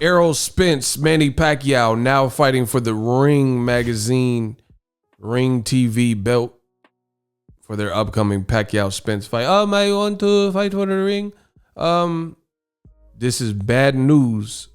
Errol Spence, Manny Pacquiao now fighting for the Ring Magazine, Ring TV belt for their upcoming Pacquiao-Spence fight. I want to fight for the ring. This is bad news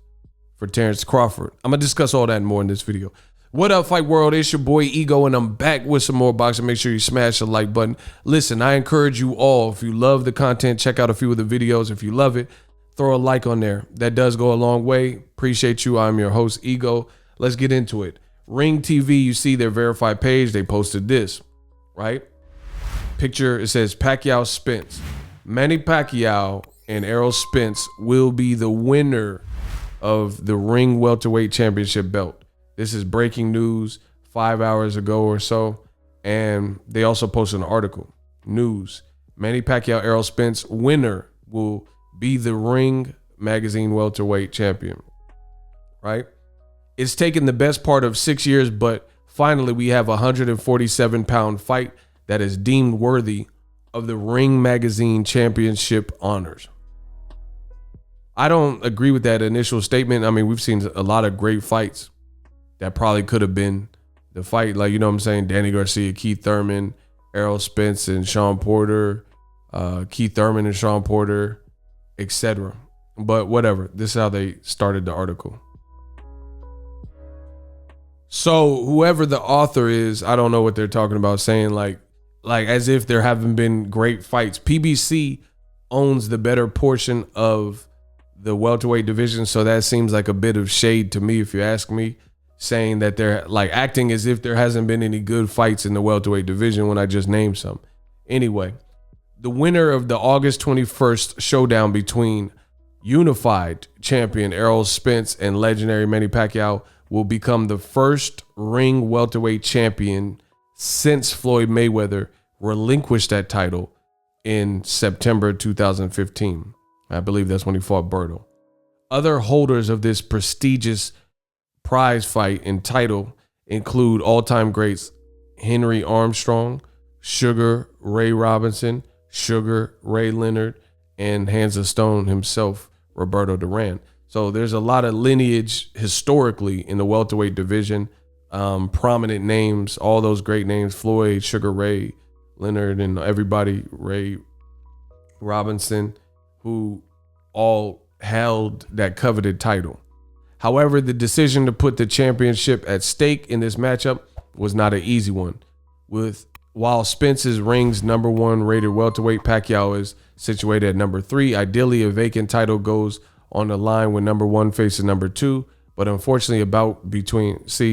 for Terence Crawford. I'm going to discuss all that and more in this video. What up, Fight World? It's your boy Ego, and I'm back with some more boxing. Make sure you smash the like button. Listen, I encourage you all, if you love the content, check out a few of the videos. If you love it, throw a like on there. That does go a long way. Appreciate you. I'm your host, Ego. Let's get into it. Ring TV, you see their verified page. They posted this, right? Picture, it says Pacquiao Spence. Manny Pacquiao and Errol Spence will be the winner of the Ring Welterweight Championship belt. This is breaking news 5 hours ago or so. And they also posted an article. News. Manny Pacquiao, Errol Spence, winner will be the Ring Magazine Welterweight champion, right? It's taken the best part of 6 years, but finally we have a 147-pound fight that is deemed worthy of the Ring Magazine Championship honors. I don't agree with that initial statement. I mean, we've seen a lot of great fights that probably could have been the fight. Like, you know what I'm saying? Danny Garcia, Keith Thurman, Errol Spence and Sean Porter, Keith Thurman and Sean Porter, etc. But whatever. This is how they started the article. So whoever the author is, I don't know what they're talking about, saying like as if there haven't been great fights. PBC owns the better portion of the welterweight division, so that seems like a bit of shade to me, if you ask me, saying that they're like acting as if there hasn't been any good fights in the welterweight division when I just named some. Anyway, the winner of the August 21st showdown between unified champion Errol Spence and legendary Manny Pacquiao will become the first Ring welterweight champion since Floyd Mayweather relinquished that title in September 2015. I believe that's when he fought Berto. Other holders of this prestigious prize fight and title include all-time greats Henry Armstrong, Sugar Ray Robinson, Sugar Ray Leonard, and Hands of Stone himself, Roberto Duran. So there's a lot of lineage historically in the welterweight division. Prominent names, all those great names, Floyd, Sugar Ray Leonard, and everybody, Ray Robinson, who all held that coveted title. However, the decision to put the championship at stake in this matchup was not an easy one. While Spence's Ring's #1 rated welterweight, Pacquiao is situated at #3. Ideally, a vacant title goes on the line when #1 faces #2. But unfortunately,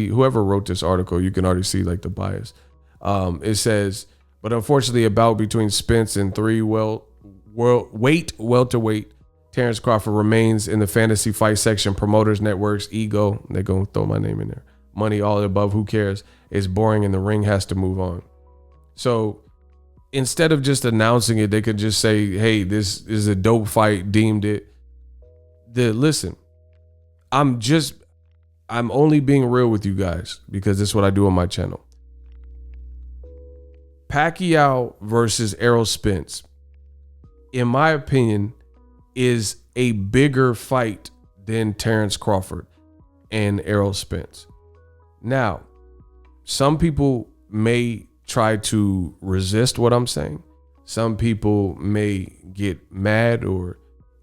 whoever wrote this article, you can already see like the bias. It says, but unfortunately, a bout between Spence and welterweight Terence Crawford remains in the fantasy fight section. Promoters, networks, ego, they're going to throw my name in there. Money, all the above, who cares? It's boring and the ring has to move on. So instead of just announcing it, they could just say, hey, this is a dope fight, deemed it. Listen, I'm only being real with you guys because this is what I do on my channel. Pacquiao versus Errol Spence, in my opinion, is a bigger fight than Terence Crawford and Errol Spence. Now, some people may try to resist what I'm saying. Some people may get mad or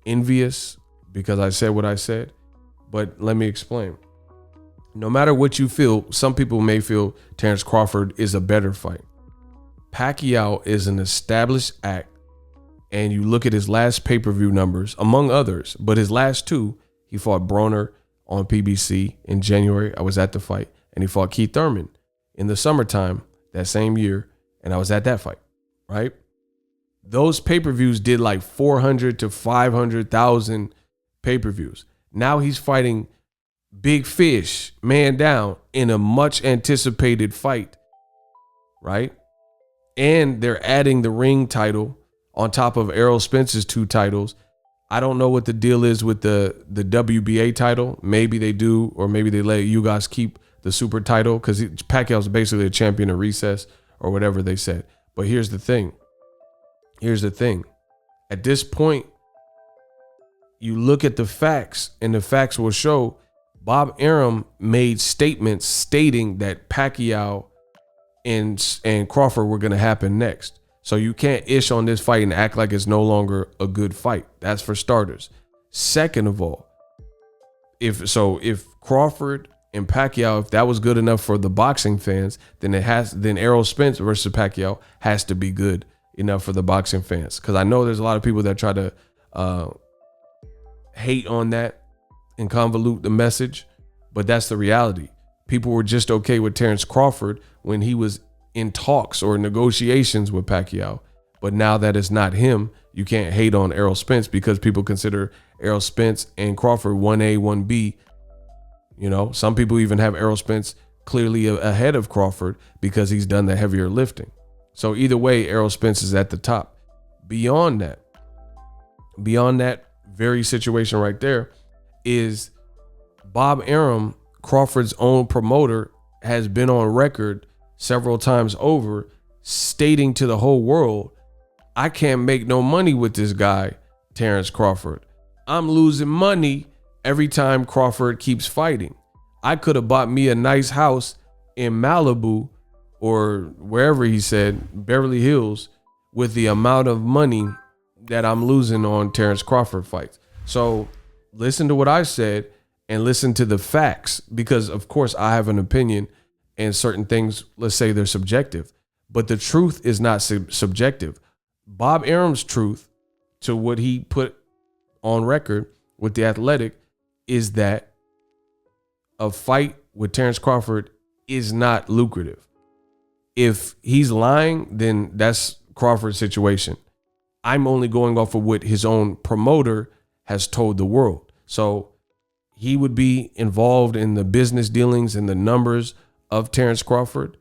envious because I said what I said. But let me explain. No matter what you feel, some people may feel Terence Crawford is a better fight. Pacquiao is an established act. And you look at his last pay-per-view numbers, among others, but his last two, he fought Broner on PBC in January. I was at the fight. And he fought Keith Thurman in the summertime that same year. And I was at that fight, right? Those pay-per-views did like 400 to 500,000 pay-per-views. Now he's fighting big fish, man down, in a much anticipated fight, right? And they're adding the Ring title on top of Errol Spence's 2 titles. I don't know what the deal is with the WBA title. Maybe they do, or maybe they let you guys keep the super title because Pacquiao's basically a champion of recess or whatever they said. But here's the thing. At this point, you look at the facts, and the facts will show Bob Arum made statements stating that Pacquiao and Crawford were going to happen next. So you can't ish on this fight and act like it's no longer a good fight. That's for starters. Second of all, if Crawford and Pacquiao, if that was good enough for the boxing fans, then Errol Spence versus Pacquiao has to be good enough for the boxing fans. Because I know there's a lot of people that try to hate on that and convolute the message, but that's the reality. People were just okay with Terence Crawford when he was in talks or negotiations with Pacquiao. But now that it's not him, you can't hate on Errol Spence because people consider Errol Spence and Crawford 1A, 1B. You know, some people even have Errol Spence clearly ahead of Crawford because he's done the heavier lifting. So either way, Errol Spence is at the top. Beyond that very situation right there is Bob Arum, Crawford's own promoter, has been on record several times over stating to the whole world, I can't make no money with this guy, Terence Crawford. I'm losing money every time Crawford keeps fighting. I could have bought me a nice house in Malibu or wherever he said, Beverly Hills, with the amount of money that I'm losing on Terence Crawford fights. So listen to what I said and listen to the facts, because of course I have an opinion and certain things, let's say they're subjective, but the truth is not subjective. Bob Arum's truth to what he put on record with The Athletic is that a fight with Terence Crawford is not lucrative. If he's lying, then that's Crawford's situation. I'm only going off of what his own promoter has told the world. So he would be involved in the business dealings and the numbers of Terence Crawford.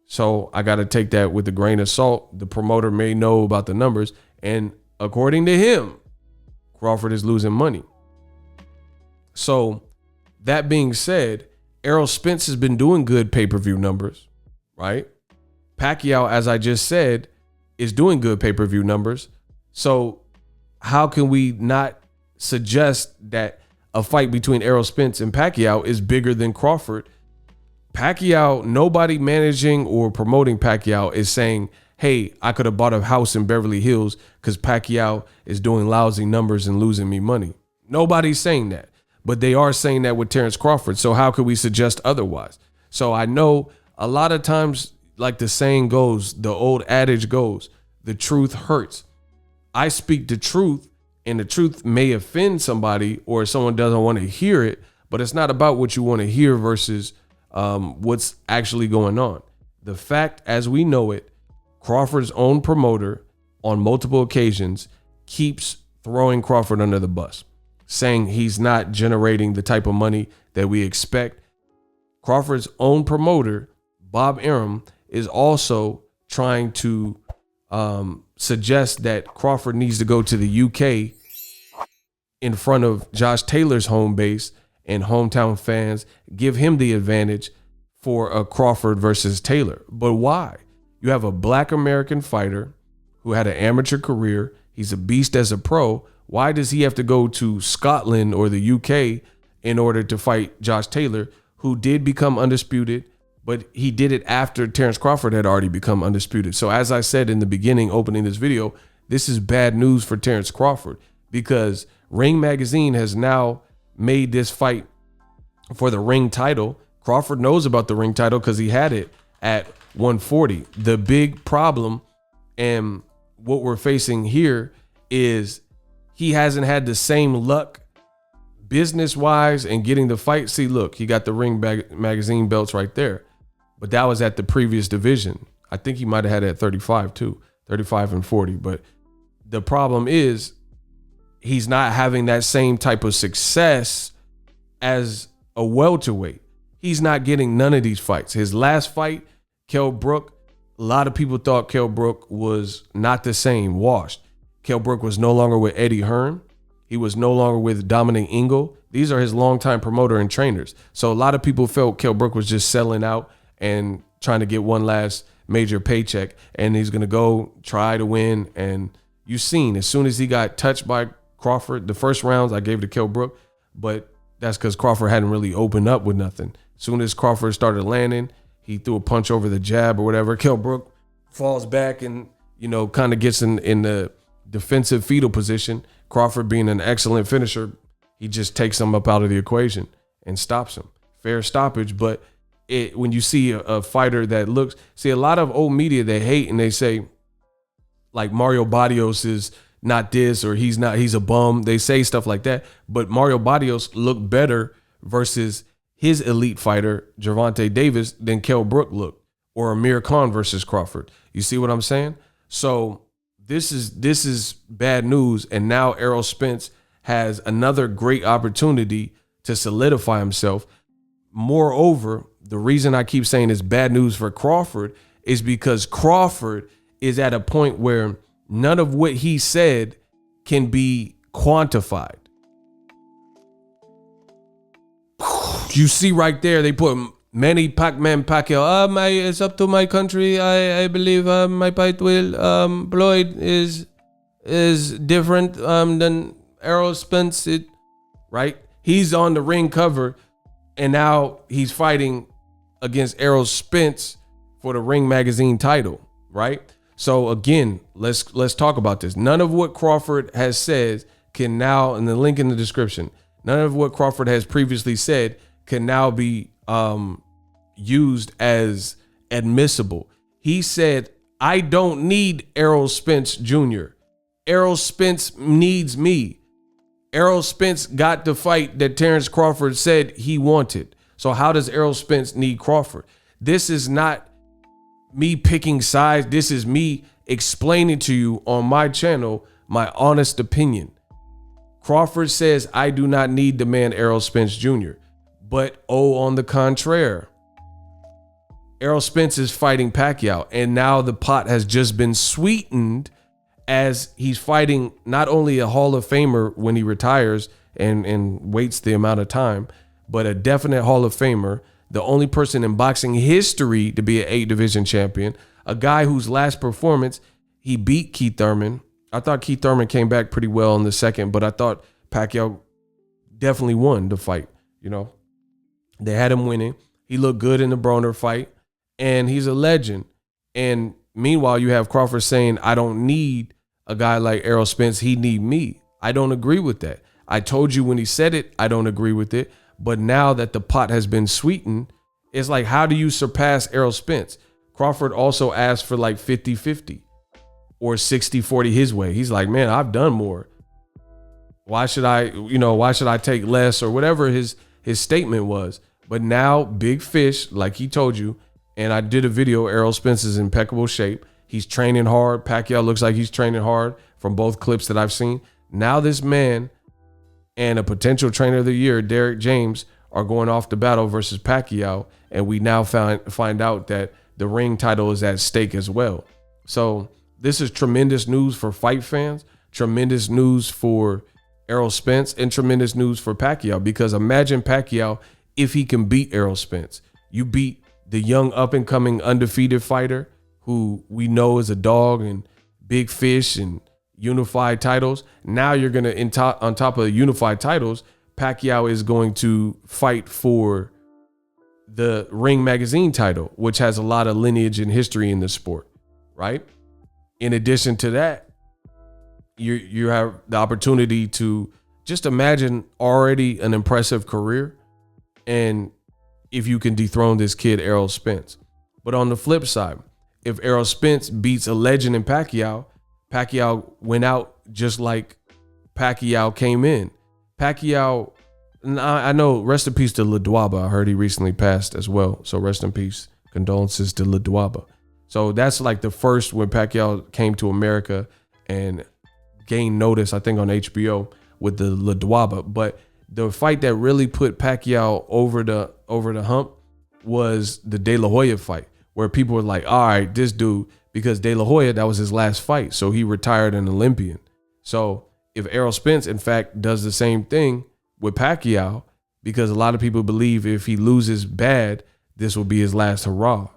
So I got to take that with a grain of salt. The promoter may know about the numbers, and according to him, Crawford is losing money. So that being said, Errol Spence has been doing good pay-per-view numbers, right? Pacquiao, as I just said, is doing good pay-per-view numbers. So how can we not suggest that a fight between Errol Spence and Pacquiao is bigger than Crawford? Pacquiao, nobody managing or promoting Pacquiao is saying, hey, I could have bought a house in Beverly Hills because Pacquiao is doing lousy numbers and losing me money. Nobody's saying that, but they are saying that with Terence Crawford. So how could we suggest otherwise? So I know a lot of times, like the saying goes, the old adage goes, the truth hurts. I speak the truth, and the truth may offend somebody or someone doesn't want to hear it, but it's not about what you want to hear versus what's actually going on. The fact, as we know it, Crawford's own promoter on multiple occasions keeps throwing Crawford under the bus, saying he's not generating the type of money that we expect. Crawford's own promoter, Bob Arum, is also trying to suggest that Crawford needs to go to the UK in front of Josh Taylor's home base and hometown fans, give him the advantage for a Crawford versus Taylor. But why? You have a black American fighter who had an amateur career. He's a beast as a pro. Why does he have to go to Scotland or the UK in order to fight Josh Taylor, who did become undisputed, but he did it after Terence Crawford had already become undisputed? So as I said in the beginning, opening this video, this is bad news for Terence Crawford, because Ring Magazine has now made this fight for the ring title. Crawford knows about the ring title because he had it at 140. The big problem and what we're facing here is he hasn't had the same luck business-wise and getting the fight. See, look, he got the Ring Magazine belts right there, but that was at the previous division. I think he might have had it at 35 too, 35 and 40. But the problem is he's not having that same type of success as a welterweight. He's not getting none of these fights. His last fight, Kell Brook, a lot of people thought Kell Brook was not the same, washed. Kell Brook was no longer with Eddie Hearn. He was no longer with Dominic Ingle. These are his longtime promoter and trainers. So a lot of people felt Kell Brook was just selling out and trying to get one last major paycheck, and he's going to go try to win. And you've seen, as soon as he got touched by Crawford. The first rounds I gave to Kell Brook, but that's because Crawford hadn't really opened up with nothing. As soon as Crawford started landing, he threw a punch over the jab or whatever. Kell Brook falls back and, kind of gets in the defensive fetal position. Crawford, being an excellent finisher, he just takes him up out of the equation and stops him. Fair stoppage, but when you see a fighter that looks, a lot of old media, they hate and they say, like, Mario Barrios is not this, or he's a bum. They say stuff like that, but Mario Barrios looked better versus his elite fighter, Gervonta Davis, than Kell Brook looked, or Amir Khan versus Crawford. You see what I'm saying? So this is bad news, and now Errol Spence has another great opportunity to solidify himself. Moreover, the reason I keep saying it's bad news for Crawford is because Crawford is at a point where none of what he said can be quantified. You see right there, they put Manny Pacquiao. It's up to my country. I believe my fight will. Floyd is different than Errol Spence. Right? He's on the ring cover, and now he's fighting against Errol Spence for the Ring Magazine title. Right? So again, let's talk about this. None of what Crawford has said can now, and the link in the description, none of what Crawford has previously said can now be used as admissible. He said, I don't need Errol Spence Jr. Errol Spence needs me. Errol Spence got the fight that Terrence Crawford said he wanted. So how does Errol Spence need Crawford? This is not me picking sides. This is me explaining to you on my channel my honest opinion. Crawford says, I do not need the man Errol Spence Jr. But on the contrary, Errol Spence is fighting Pacquiao, and now the pot has just been sweetened as he's fighting not only a Hall of Famer when he retires and waits the amount of time, but a definite Hall of Famer, the only person in boxing history to be an 8 division champion, a guy whose last performance, he beat Keith Thurman. I thought Keith Thurman came back pretty well in the second, but I thought Pacquiao definitely won the fight. They had him winning. He looked good in the Broner fight, and he's a legend. And meanwhile, you have Crawford saying, I don't need a guy like Errol Spence. He need me. I don't agree with that. I told you when he said it, I don't agree with it. But now that the pot has been sweetened, it's like, how do you surpass Errol Spence? Crawford also asked for like 50-50 or 60-40 his way. He's like, man, I've done more. Why should I take less, or whatever his statement was? But now big fish, like he told you, and I did a video, Errol Spence is in impeccable shape. He's training hard. Pacquiao looks like he's training hard from both clips that I've seen. Now this man and a potential trainer of the year, Derek James, are going off to battle versus Pacquiao, and we now find out that the ring title is at stake as well. So this is tremendous news for fight fans, tremendous news for Errol Spence, and tremendous news for Pacquiao, because imagine Pacquiao if he can beat Errol Spence. You beat the young up-and-coming undefeated fighter who we know is a dog and big fish and unified titles. Now you're going to, on top of the unified titles, Pacquiao is going to fight for the Ring Magazine title, which has a lot of lineage and history in the sport, right? In addition to that, you have the opportunity to just imagine already an impressive career, and if you can dethrone this kid, Errol Spence. But on the flip side, if Errol Spence beats a legend in Pacquiao, Pacquiao went out just like Pacquiao came in. Pacquiao, I know, rest in peace to Ledwaba. I heard he recently passed as well. So rest in peace. Condolences to Ledwaba. So that's like the first when Pacquiao came to America and gained notice, I think on HBO with the Ledwaba. But the fight that really put Pacquiao over the hump was the De La Hoya fight, where people were like, all right, this dude, because De La Hoya, that was his last fight. So he retired an Olympian. So if Errol Spence, in fact, does the same thing with Pacquiao, because a lot of people believe if he loses bad, this will be his last hurrah,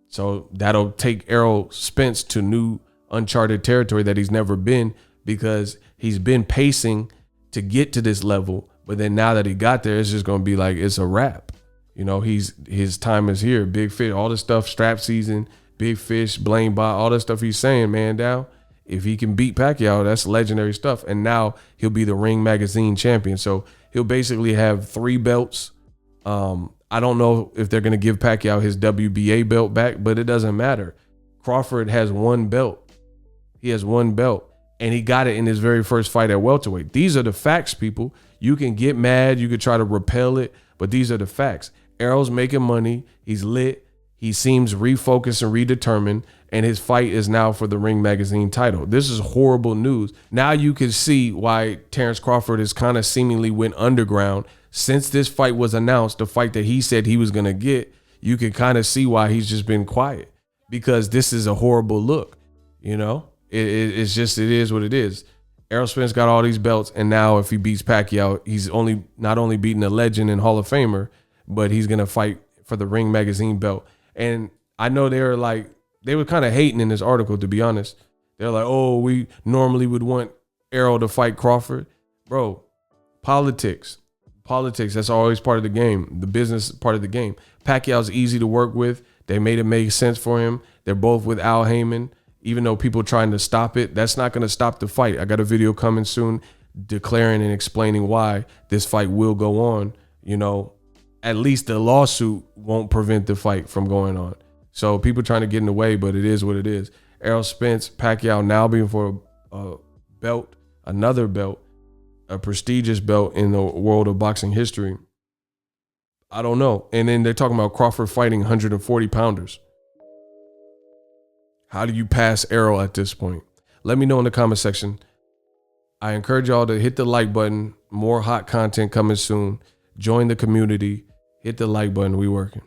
So that'll take Errol Spence to new uncharted territory that he's never been, because he's been pacing to get to this level. But then now that he got there, it's just going to be like, it's a wrap. You know, his time is here. Big Fish, all the stuff, strap season, Big Fish, Blaine Bot, all the stuff he's saying, man, down. If he can beat Pacquiao, that's legendary stuff. And now he'll be the Ring Magazine champion. So he'll basically have 3 belts. I don't know if they're going to give Pacquiao his WBA belt back, but it doesn't matter. Crawford has 1 belt. He has 1 belt, and he got it in his very first fight at welterweight. These are the facts, people. You can get mad. You can try to repel it, but these are the facts. Errol's making money. He's lit. He seems refocused and redetermined, and his fight is now for the Ring Magazine title. This is horrible news. Now you can see why Terence Crawford has kind of seemingly went underground. Since this fight was announced, the fight that he said he was going to get, you can kind of see why he's just been quiet, because this is a horrible look. You know, it's just, it is what it is. Errol Spence got all these belts, and now if he beats Pacquiao, he's not only beating a legend and Hall of Famer, but he's going to fight for the Ring Magazine belt. And I know they were kind of hating in this article, to be honest. They're like, oh, we normally would want Errol to fight Crawford. Bro, politics, that's always part of the game, the business part of the game. Pacquiao's easy to work with. They made it make sense for him. They're both with Al Heyman. Even though people are trying to stop it, that's not going to stop the fight. I got a video coming soon declaring and explaining why this fight will go on. You know, at least the lawsuit won't prevent the fight from going on. So people trying to get in the way, but it is what it is. Errol Spence, Pacquiao now being for a belt, another belt, a prestigious belt in the world of boxing history. I don't know. And then they're talking about Crawford fighting 140 pounders. How do you pass Errol at this point? Let me know in the comment section. I encourage y'all to hit the like button. More hot content coming soon. Join the community. Hit the like button. We working.